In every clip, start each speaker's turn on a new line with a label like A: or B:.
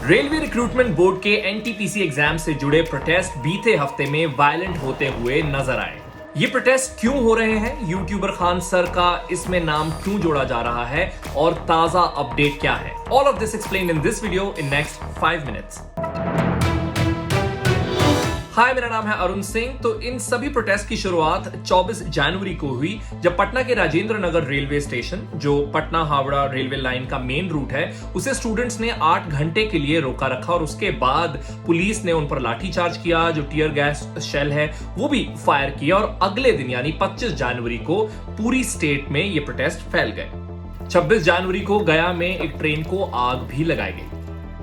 A: Railway recruitment board के NTPC exam से जुड़े प्रोटेस्ट बीते हफ्ते में वायलेंट होते हुए नजर आए। ये प्रोटेस्ट क्यों हो रहे हैं, यूट्यूबर खान सर का इसमें नाम क्यों जोड़ा जा रहा है और ताजा अपडेट क्या है, all of this explained in this video in next 5 minutes. Hi, मेरा नाम है अरुण सिंह। तो इन सभी प्रोटेस्ट की शुरुआत 24 जनवरी को हुई, जब पटना के राजेंद्र नगर रेलवे स्टेशन, जो पटना हावड़ा रेलवे लाइन का मेन रूट है, उसे स्टूडेंट्स ने 8 घंटे के लिए रोका रखा और उसके बाद पुलिस ने उन पर लाठीचार्ज किया, जो टीयर गैस शेल है वो भी फायर किया और अगले दिन यानी 25 जनवरी को पूरी स्टेट में ये प्रोटेस्ट फैल गए। 26 जनवरी को गया में एक ट्रेन को आग भी लगाई गई।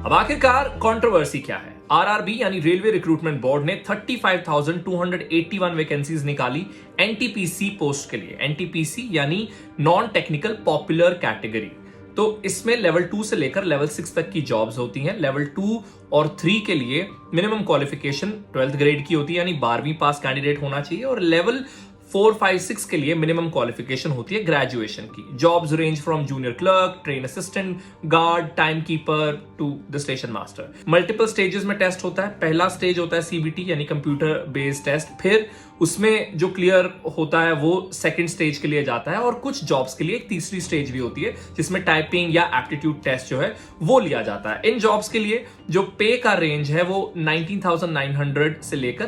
A: अब आखिरकार कंट्रोवर्सी क्या है? आरआरबी यानी रेलवे रिक्रूटमेंट बोर्ड ने 35,281 वैकेंसीज निकाली एनटीपीसी पोस्ट के लिए। एनटीपीसी यानी नॉन टेक्निकल पॉपुलर कैटेगरी। तो इसमें लेवल 2 से लेकर लेवल 6 तक की जॉब्स होती हैं। लेवल 2 और 3 के लिए मिनिमम क्वालिफिकेशन 12th ग्रेड की होती है, यानी 12वीं पास कैंडिडेट होना चाहिए, और लेवल 4, 5, 6 के लिए मिनिमम क्वालिफिकेशन होती है ग्रेजुएशन की। Jobs range from junior clerk, train assistant, guard, timekeeper to the station master. Multiple stages में टेस्ट होता है। पहला स्टेज होता है सीबीटी यानी कंप्यूटर बेस्ड टेस्ट, फिर उसमें जो क्लियर होता है वो सेकंड स्टेज के लिए जाता है, और कुछ जॉब्स के लिए एक तीसरी स्टेज भी होती है जिसमें टाइपिंग या एप्टीट्यूड टेस्ट जो है वो लिया जाता है। इन जॉब्स के लिए जो पे का रेंज है वो 19,900 से लेकर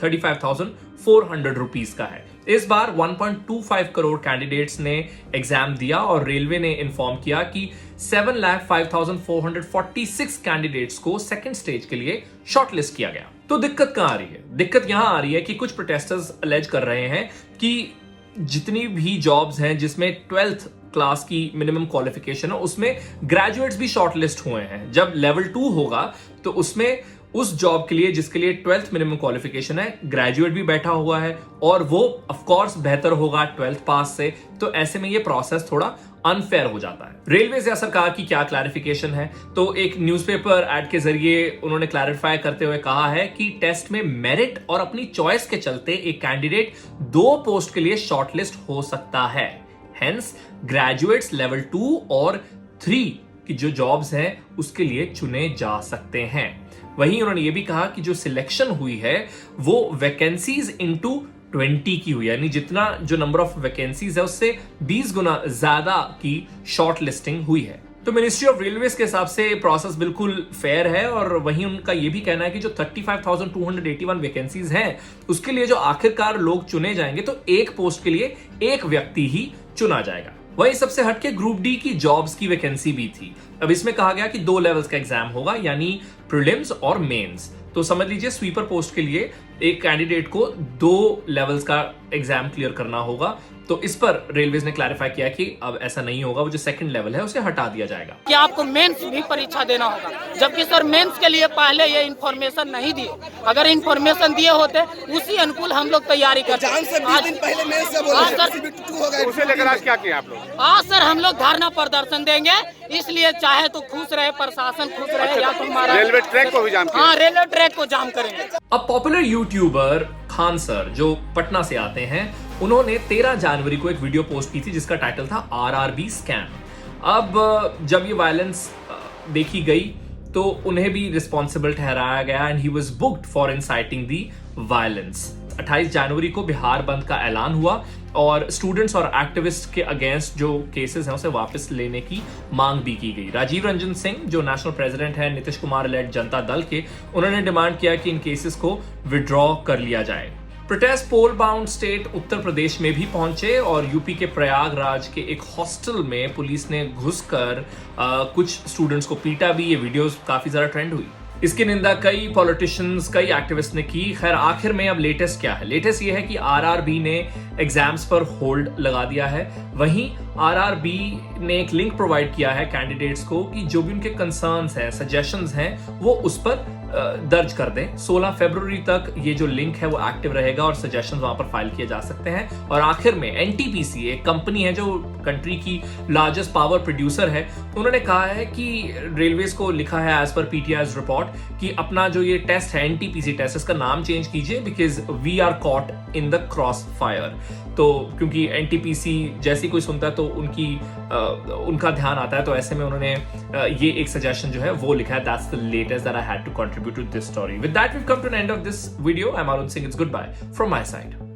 A: 35,400 रुपीस का है। इस बार 1.25 करोड़ कैंडिडेट्स ने एग्जाम दिया और रेलवे ने इन्फॉर्म किया कि 7,05,446 कैंडिडेट्स को सेकंड स्टेज के लिए शॉर्टलिस्ट किया गया। तो दिक्कत कहां आ रही है? दिक्कत यहां आ रही है कि कुछ प्रोटेस्टर्स अलेज कर रहे हैं कि जितनी भी जॉब्स हैं जिसमें 12th क्लास की मिनिमम क्वालिफिकेशन है, उसमें ग्रेजुएट्स भी शॉर्टलिस्ट हुए हैं। जब लेवल 2 होगा तो उसमें उस जॉब के लिए जिसके लिए 12th मिनिमम क्वालिफिकेशन है, ग्रेजुएट भी बैठा हुआ है और वो ऑफ कोर्स बेहतर होगा 12th पास से। तो ऐसे में ये प्रोसेस थोड़ा अनफेयर हो जाता है। रेलवे या सरकार की क्या क्लैरिफिकेशन है? तो एक न्यूज़पेपर एड के जरिए उन्होंने क्लैरिफाई करते हुए कहा है कि टेस्ट में मेरिट और अपनी चॉइस के चलते एक कैंडिडेट 2 पोस्ट के लिए शॉर्टलिस्ट हो सकता है। हेंस ग्रेजुएट्स लेवल 2 और 3 की जो जॉब्स हैं उसके लिए चुने जा सकते हैं। वहीं उन्होंने ये भी कहा कि जो सिलेक्शन हुई है वो वैकेंसीज इनटू 20 की हुई, यानी जितना जो नंबर ऑफ वैकेंसीज है उससे 20 गुना ज्यादा की शॉर्ट लिस्टिंग हुई है। तो मिनिस्ट्री ऑफ रेलवेज के हिसाब से प्रोसेस बिल्कुल फेयर है, और वहीं उनका यह भी कहना है कि जो 35,281 वैकेंसीज हैं उसके लिए जो आखिरकार लोग चुने जाएंगे तो एक पोस्ट के लिए एक व्यक्ति ही चुना जाएगा। वहीं सबसे हटके ग्रुप डी की जॉब्स की वैकेंसी भी थी। अब इसमें कहा गया कि 2 लेवल्स का एग्जाम होगा, यानी प्रीलिम्स और मेंस। तो समझ लीजिए स्वीपर पोस्ट के लिए एक कैंडिडेट को 2 लेवल्स का एग्जाम क्लियर करना होगा। तो इस पर रेलवेज ने क्लैरिफाई किया कि अब ऐसा नहीं होगा, वो जो सेकंड लेवल है उसे हटा दिया जाएगा।
B: कि आपको मेंस भी परीक्षा देना होगा, जबकि सर मेंस के लिए पहले ये इन्फॉर्मेशन नहीं दिए। अगर इन्फॉर्मेशन दिए होते उसी अनुकूल हम लोग तैयारी करते।
C: आज से 20 दिन पहले मेंस से बोले,
D: उसे लेकर आज क्या किया आप लोग?
B: आज सर हम लोग धरना प्रदर्शन देंगे, इसलिए चाहे तो खुश रहे प्रशासन, खुश रहे या तो हमारा
D: रेलवे ट्रैक को भी जाम किया।
B: हाँ, रेलवे ट्रैक को जाम करेंगे।
A: अब पॉपुलर यूट्यूबर खान सर जो पटना से आते हैं, उन्होंने 13 जनवरी को एक वीडियो पोस्ट की थी जिसका टाइटल था आरआरबी स्कैम। अब जब ये वायलेंस देखी गई तो उन्हें भी रिस्पॉन्सिबल ठहराया गया and he was booked for inciting the violence. 28 जनवरी को बिहार बंद का ऐलान हुआ और स्टूडेंट्स और एक्टिविस्ट के अगेंस्ट जो केसेस हैं उसे वापस लेने की मांग भी की गई। राजीव रंजन सिंह जो नेशनल प्रेसिडेंट हैं नीतीश कुमार लेड जनता दल के, उन्होंने डिमांड किया कि इन केसेस को विड्रॉ कर लिया जाए। प्रोटेस्ट पोल बाउंड स्टेट उत्तर प्रदेश में भी पहुंचे और यूपी के प्रयागराज के एक हॉस्टल में पुलिस ने घुसकर कुछ स्टूडेंट्स को पीटा भी। ये वीडियोस काफी ज्यादा ट्रेंड हुई। इसकी निंदा कई पॉलिटिशियंस, कई एक्टिविस्ट ने की। खैर आखिर में अब लेटेस्ट क्या है? लेटेस्ट ये है कि आरआरबी ने एग्जाम्स पर होल्ड लगा दिया है। वहीं आरआरबी ने एक लिंक प्रोवाइड किया है कैंडिडेट्स को कि जो भी उनके कंसर्न्स हैं, सजेशंस हैं, वो उस पर दर्ज कर दें। 16 फरवरी तक ये जो लिंक है वो एक्टिव रहेगा और सजेशंस वहां पर फाइल किए जा सकते हैं। और आखिर में एनटीपीसी एक कंपनी है जो कंट्री की लार्जेस्ट पावर प्रोड्यूसर है, उन्होंने कहा है कि रेलवेज को लिखा है एज पर पीटीआई's रिपोर्ट कि अपना जो ये टेस्ट है एनटीपीसी टेस्ट, इसका नाम चेंज कीजिए because we are caught in the crossfire. तो क्योंकि एनटीपीसी जैसी कोई सुनता है तो तो उनका ध्यान आता है। तो ऐसे में उन्होंने ये एक सजेशन जो है वो लिखा है, that's the latest that I had to contribute to this story. With that we come to an end of this video. I am Arun Singh, it's goodbye from my side.